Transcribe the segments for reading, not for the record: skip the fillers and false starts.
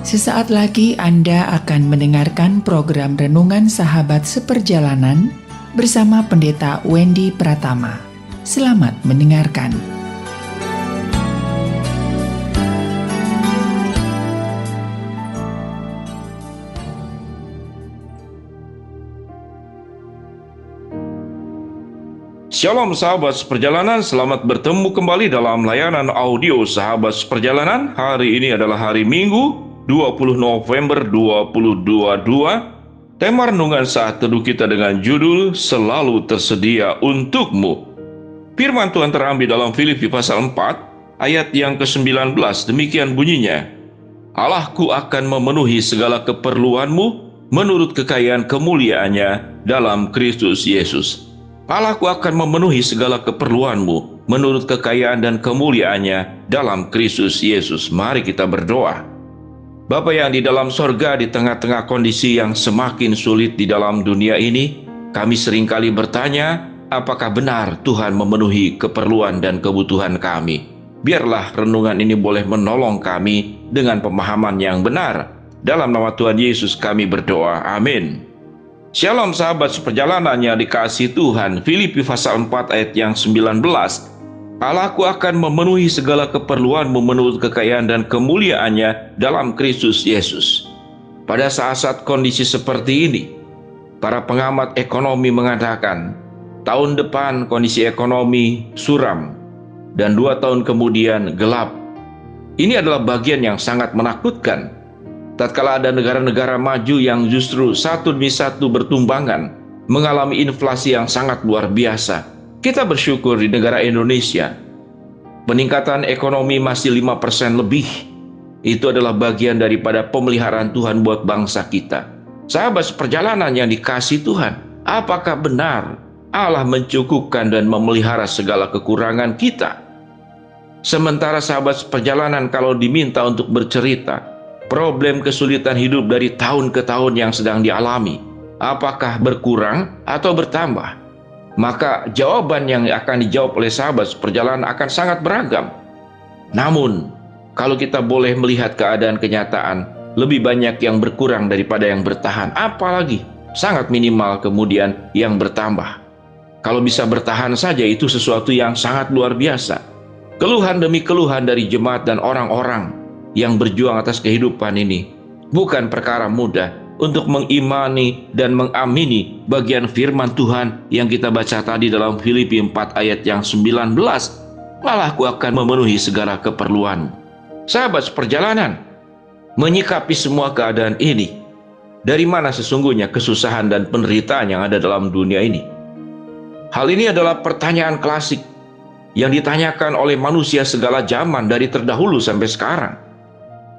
Sesaat lagi Anda akan mendengarkan program Renungan Sahabat Seperjalanan bersama Pendeta Wendy Pratama. Selamat mendengarkan. Shalom sahabat seperjalanan, selamat bertemu kembali dalam layanan audio sahabat seperjalanan. Hari ini adalah hari Minggu, 20 November 2022. Tema renungan saat teduh kita dengan judul Selalu Tersedia Untukmu. Firman Tuhan terambil dalam Filipi pasal 4 ayat yang ke-19. Demikian bunyinya, Allahku akan memenuhi segala keperluanmu menurut kekayaan kemuliaannya dalam Kristus Yesus. Allahku akan memenuhi segala keperluanmu menurut kekayaan dan kemuliaannya dalam Kristus Yesus. Mari kita berdoa. Bapa yang di dalam sorga, di tengah-tengah kondisi yang semakin sulit di dalam dunia ini, kami seringkali bertanya, apakah benar Tuhan memenuhi keperluan dan kebutuhan kami? Biarlah renungan ini boleh menolong kami dengan pemahaman yang benar. Dalam nama Tuhan Yesus kami berdoa. Amin. Shalom sahabat seperjalanan yang dikasihi Tuhan. Filipi pasal 4 ayat yang 19. Allahku akan memenuhi segala keperluanmu menurut kekayaan dan kemuliaannya dalam Kristus Yesus. Pada saat-saat kondisi seperti ini, para pengamat ekonomi mengatakan, tahun depan kondisi ekonomi suram dan 2 tahun kemudian gelap. Ini adalah bagian yang sangat menakutkan. Tatkala ada negara-negara maju yang justru satu demi satu bertumbangan, mengalami inflasi yang sangat luar biasa. Kita bersyukur di negara Indonesia, peningkatan ekonomi masih 5% lebih. Itu adalah bagian daripada pemeliharaan Tuhan buat bangsa kita. Sahabat seperjalanan yang dikasihi Tuhan, apakah benar Allah mencukupkan dan memelihara segala kekurangan kita? Sementara sahabat seperjalanan kalau diminta untuk bercerita, problem kesulitan hidup dari tahun ke tahun yang sedang dialami, apakah berkurang atau bertambah? Maka jawaban yang akan dijawab oleh sahabat seperjalanan akan sangat beragam. Namun, kalau kita boleh melihat keadaan kenyataan, lebih banyak yang berkurang daripada yang bertahan. Apalagi sangat minimal kemudian yang bertambah. Kalau bisa bertahan saja itu sesuatu yang sangat luar biasa. Keluhan demi keluhan dari jemaat dan orang-orang yang berjuang atas kehidupan ini bukan perkara mudah untuk mengimani dan mengamini bagian firman Tuhan yang kita baca tadi dalam Filipi 4 ayat yang 19. Allahku akan memenuhi segala keperluan. Sahabat seperjalanan, menyikapi semua keadaan ini, dari mana sesungguhnya kesusahan dan penderitaan yang ada dalam dunia ini? Hal ini adalah pertanyaan klasik yang ditanyakan oleh manusia segala zaman dari terdahulu sampai sekarang.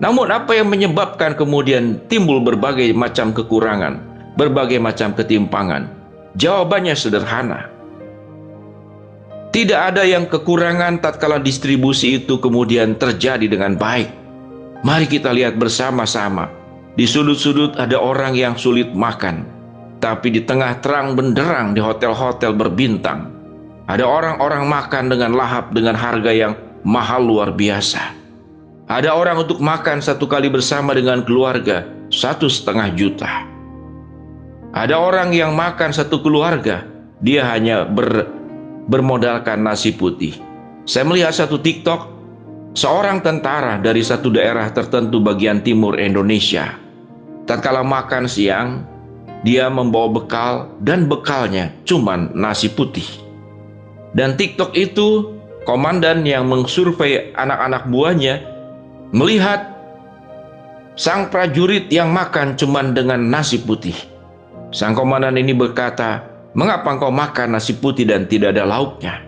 Namun apa yang menyebabkan kemudian timbul berbagai macam kekurangan, berbagai macam ketimpangan? Jawabannya sederhana. Tidak ada yang kekurangan tatkala distribusi itu kemudian terjadi dengan baik. Mari kita lihat bersama-sama. Di sudut-sudut ada orang yang sulit makan, tapi di tengah terang benderang di hotel-hotel berbintang, ada orang-orang makan dengan lahap dengan harga yang mahal luar biasa. Ada orang untuk makan satu kali bersama dengan keluarga 1,5 juta. Ada orang yang makan satu keluarga, dia hanya bermodalkan nasi putih. Saya melihat satu TikTok, seorang tentara dari satu daerah tertentu bagian timur Indonesia. Tatkala makan siang, dia membawa bekal dan bekalnya cuman nasi putih. Dan TikTok itu, komandan yang mengsurvei anak-anak buahnya melihat sang prajurit yang makan cuman dengan nasi putih. Sang komandan ini berkata, "Mengapa engkau makan nasi putih dan tidak ada lauknya?"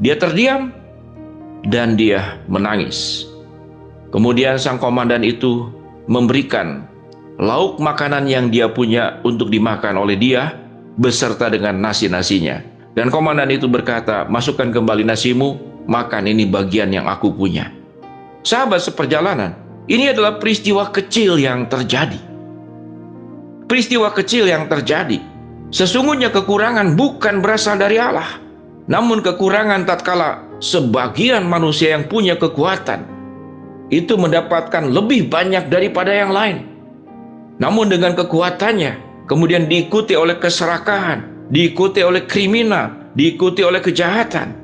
Dia terdiam dan dia menangis. Kemudian sang komandan itu memberikan lauk makanan yang dia punya untuk dimakan oleh dia beserta dengan nasi-nasinya. Dan komandan itu berkata, "Masukkan kembali nasimu, makan, ini bagian yang aku punya." Sahabat seperjalanan, ini adalah peristiwa kecil yang terjadi. Peristiwa kecil yang terjadi. Sesungguhnya kekurangan bukan berasal dari Allah. Namun kekurangan tatkala sebagian manusia yang punya kekuatan itu mendapatkan lebih banyak daripada yang lain. Namun dengan kekuatannya, kemudian diikuti oleh keserakahan, diikuti oleh kriminal, diikuti oleh kejahatan.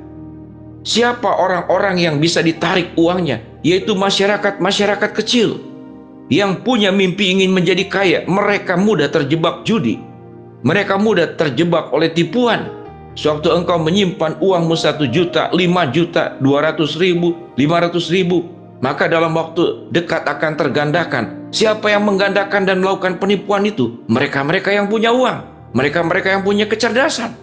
Siapa orang-orang yang bisa ditarik uangnya? Yaitu masyarakat kecil yang punya mimpi ingin menjadi kaya. Mereka mudah terjebak judi. Mereka mudah terjebak oleh tipuan. Sewaktu engkau menyimpan uangmu 1 juta, 5 juta, 200 ribu, 500 ribu, maka dalam waktu dekat akan tergandakan. Siapa yang menggandakan dan melakukan penipuan itu? Mereka-mereka yang punya uang. Mereka-mereka yang punya kecerdasan.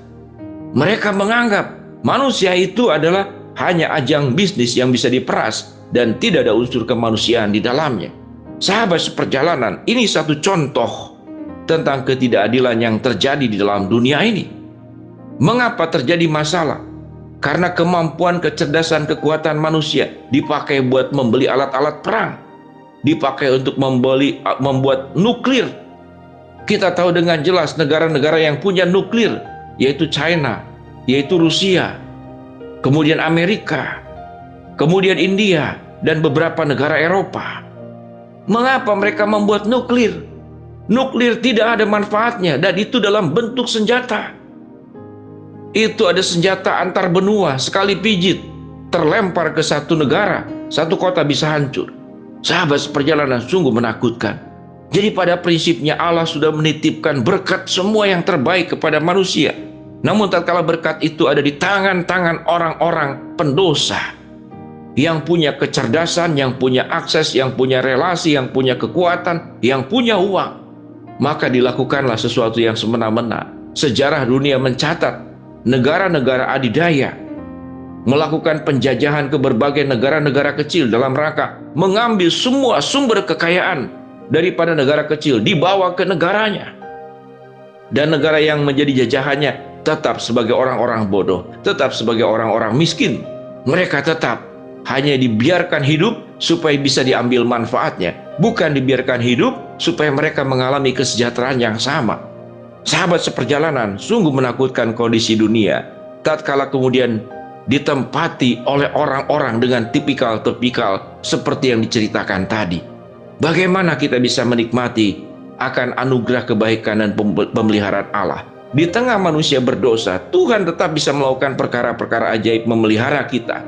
Mereka menganggap manusia itu adalah hanya ajang bisnis yang bisa diperas dan tidak ada unsur kemanusiaan di dalamnya. Sahabat seperjalanan, ini satu contoh tentang ketidakadilan yang terjadi di dalam dunia ini. Mengapa terjadi masalah? Karena kemampuan, kecerdasan, kekuatan manusia dipakai buat membeli alat-alat perang, dipakai untuk membuat nuklir. Kita tahu dengan jelas negara-negara yang punya nuklir, yaitu China, yaitu Rusia, kemudian Amerika, kemudian India, dan beberapa negara Eropa. Mengapa mereka membuat nuklir? Nuklir tidak ada manfaatnya, dan itu dalam bentuk senjata. Itu ada senjata antar benua, sekali pijit, terlempar ke satu negara, satu kota bisa hancur. Sahabat seperjalanan, sungguh menakutkan. Jadi pada prinsipnya Allah sudah menitipkan berkat semua yang terbaik kepada manusia. Namun tatkala berkat itu ada di tangan-tangan orang-orang pendosa, yang punya kecerdasan, yang punya akses, yang punya relasi, yang punya kekuatan, yang punya uang, maka dilakukanlah sesuatu yang semena-mena. Sejarah dunia mencatat negara-negara adidaya melakukan penjajahan ke berbagai negara-negara kecil dalam rangka mengambil semua sumber kekayaan daripada negara kecil, dibawa ke negaranya. Dan negara yang menjadi jajahannya tetap sebagai orang-orang bodoh, tetap sebagai orang-orang miskin. Mereka tetap hanya dibiarkan hidup supaya bisa diambil manfaatnya, bukan dibiarkan hidup supaya mereka mengalami kesejahteraan yang sama. Sahabat seperjalanan, sungguh menakutkan kondisi dunia tatkala kemudian ditempati oleh orang-orang dengan tipikal-tipikal seperti yang diceritakan tadi. Bagaimana kita bisa menikmati akan anugerah kebaikan dan pemeliharaan Allah? Di tengah manusia berdosa, Tuhan tetap bisa melakukan perkara-perkara ajaib memelihara kita.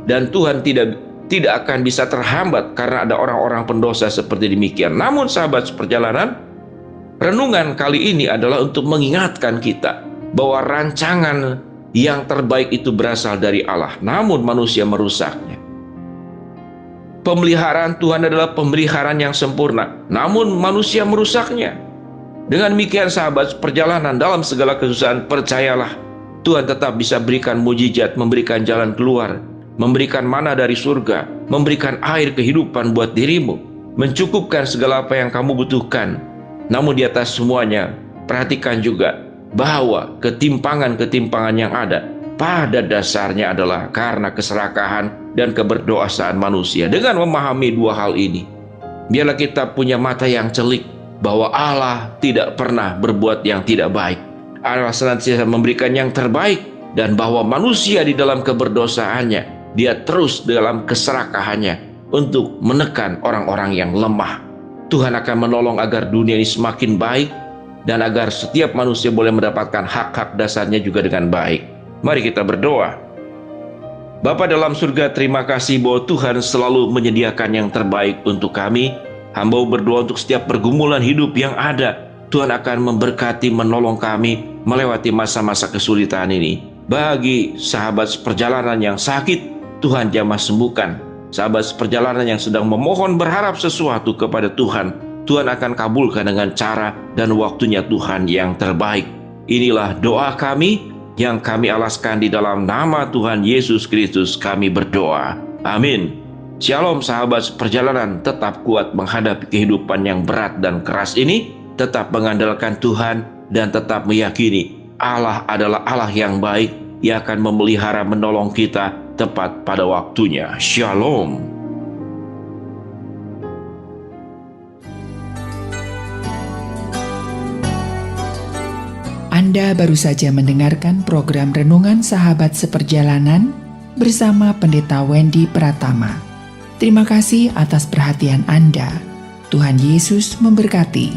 Dan Tuhan tidak akan bisa terhambat karena ada orang-orang pendosa seperti demikian. Namun sahabat seperjalanan, renungan kali ini adalah untuk mengingatkan kita bahwa rancangan yang terbaik itu berasal dari Allah, namun manusia merusaknya. Pemeliharaan Tuhan adalah pemeliharaan yang sempurna, namun manusia merusaknya. Dengan demikian sahabat perjalanan, dalam segala kesusahan percayalah, Tuhan tetap bisa berikan mujizat, memberikan jalan keluar, memberikan mana dari surga, memberikan air kehidupan buat dirimu, mencukupkan segala apa yang kamu butuhkan. Namun di atas semuanya, perhatikan juga bahwa ketimpangan-ketimpangan yang ada pada dasarnya adalah karena keserakahan dan keberdoasaan manusia. Dengan memahami dua hal ini, biarlah kita punya mata yang celik bahwa Allah tidak pernah berbuat yang tidak baik. Allah senantiasa memberikan yang terbaik, dan bahwa manusia di dalam keberdosaannya, dia terus dalam keserakahannya untuk menekan orang-orang yang lemah. Tuhan akan menolong agar dunia ini semakin baik, dan agar setiap manusia boleh mendapatkan hak-hak dasarnya juga dengan baik. Mari kita berdoa. Bapa dalam surga, terima kasih bahwa Tuhan selalu menyediakan yang terbaik untuk kami. Hamba berdoa untuk setiap pergumulan hidup yang ada, Tuhan akan memberkati, menolong kami melewati masa-masa kesulitan ini. Bagi sahabat seperjalanan yang sakit, Tuhan jamah sembuhkan. Sahabat seperjalanan yang sedang memohon berharap sesuatu kepada Tuhan, Tuhan akan kabulkan dengan cara dan waktunya Tuhan yang terbaik. Inilah doa kami yang kami alaskan di dalam nama Tuhan Yesus Kristus kami berdoa. Amin. Shalom sahabat seperjalanan, tetap kuat menghadapi kehidupan yang berat dan keras ini. Tetap mengandalkan Tuhan dan tetap meyakini Allah adalah Allah yang baik, yang akan memelihara, menolong kita tepat pada waktunya. Shalom. Anda baru saja mendengarkan program Renungan Sahabat Seperjalanan bersama Pendeta Wendy Pratama. Terima kasih atas perhatian Anda. Tuhan Yesus memberkati.